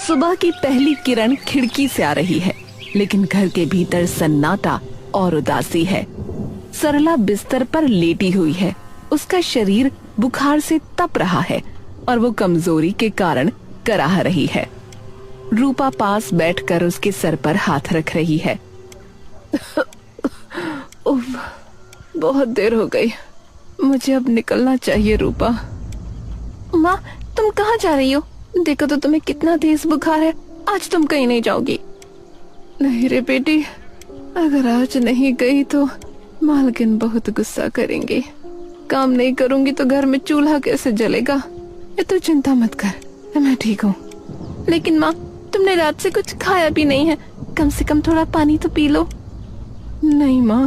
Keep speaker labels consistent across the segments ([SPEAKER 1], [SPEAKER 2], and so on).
[SPEAKER 1] सुबह की पहली किरण खिड़की से आ रही है, लेकिन घर के भीतर सन्नाटा और उदासी है। सरला बिस्तर पर लेटी हुई है। उसका शरीर बुखार से तप रहा है और वो कमजोरी के कारण कराह रही है। रूपा पास बैठकर उसके सर पर हाथ रख रही है। उफ, बहुत देर हो गई, मुझे अब निकलना चाहिए। रूपा। माँ, तुम कहाँ जा रही हो? देखो तो तुम्हें कितना तेज बुखार है। आज तुम कहीं नहीं जाओगी। नहीं रे बेटी, अगर आज नहीं गई तो मालकिन बहुत गुस्सा करेंगे। काम नहीं करूंगी तो घर में चूल्हा कैसे जलेगा। ये तो चिंता मत कर, मैं ठीक हूँ। लेकिन माँ, तुमने रात से कुछ खाया भी नहीं है, कम से कम थोड़ा पानी तो पी लो। नहीं माँ,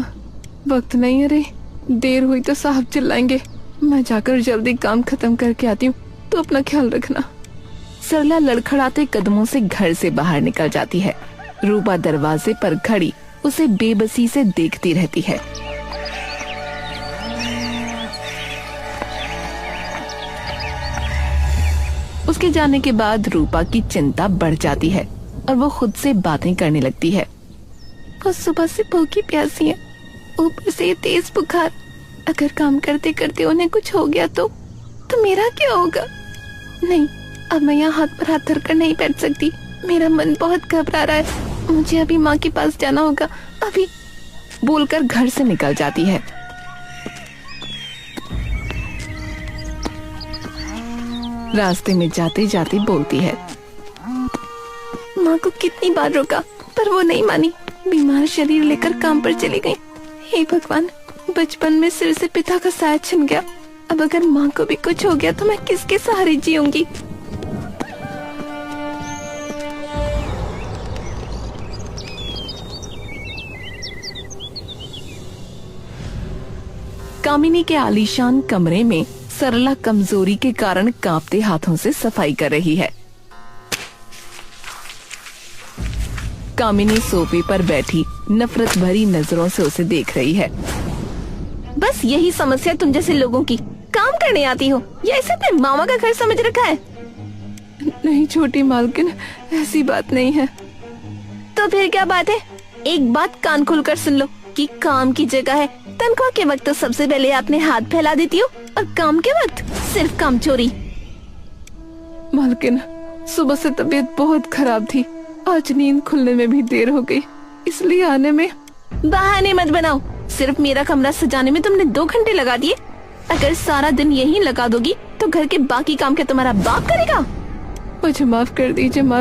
[SPEAKER 1] वक्त नहीं है रे, देर हुई तो साहब चिल्लाएंगे। मैं जाकर जल्दी काम खत्म करके आती हूँ, तो अपना ख्याल रखना। सरला लड़खड़ाते कदमों से घर से बाहर निकल जाती है। रूपा दरवाजे पर खड़ी उसे बेबसी से देखती रहती है। उसके जाने के बाद रूपा की चिंता बढ़ जाती है और वो खुद से बातें करने लगती है। वो सुबह से भूखी प्यासी है, ऊपर से तेज बुखार। अगर काम करते करते उन्हें कुछ हो गया तो मेरा क्या होगा? नहीं, अब मैं यहाँ हाथ पर हाथ धरकर नहीं बैठ सकती। मेरा मन बहुत घबरा रहा है। मुझे अभी माँ के पास जाना होगा, अभी। बोलकर घर से निकल जाती है। रास्ते में जाते जाते बोलती है। माँ को कितनी बार रोका पर वो नहीं मानी। बीमार शरीर लेकर काम पर चली गई। हे भगवान, बचपन में सिर से पिता का साया छिन गया। अब अगर माँ को भी कुछ हो गया तो मैं किसके सहारे जीऊंगी? कामिनी के आलीशान कमरे में सरला कमजोरी के कारण कांपते हाथों से सफाई कर रही है। कामिनी सोफे पर बैठी नफरत भरी नजरों से उसे देख रही है। बस यही समस्या तुम जैसे लोगों की। काम करने आती हो या इसे अपने मामा का घर समझ रखा है? नहीं छोटी मालकिन, ऐसी बात नहीं है। तो फिर क्या बात है? एक बात कान खोलकर सुन लो कि काम की जगह है। तनख्वाह के वक्त तो सबसे पहले आपने हाथ फैला देती हो और काम के वक्त सिर्फ काम चोरी। मालकिन, सुबह से तबीयत बहुत खराब थी। आज नींद खुलने में भी देर हो गई, इसलिए आने में। बहाने मत बनाओ। सिर्फ मेरा कमरा सजाने में तुमने 2 घंटे लगा दिए। अगर सारा दिन यही लगा दोगी तो घर के बाकी काम क्या तुम्हारा बाप करेगा? मुझे माफ कर दीजिए मालकिन।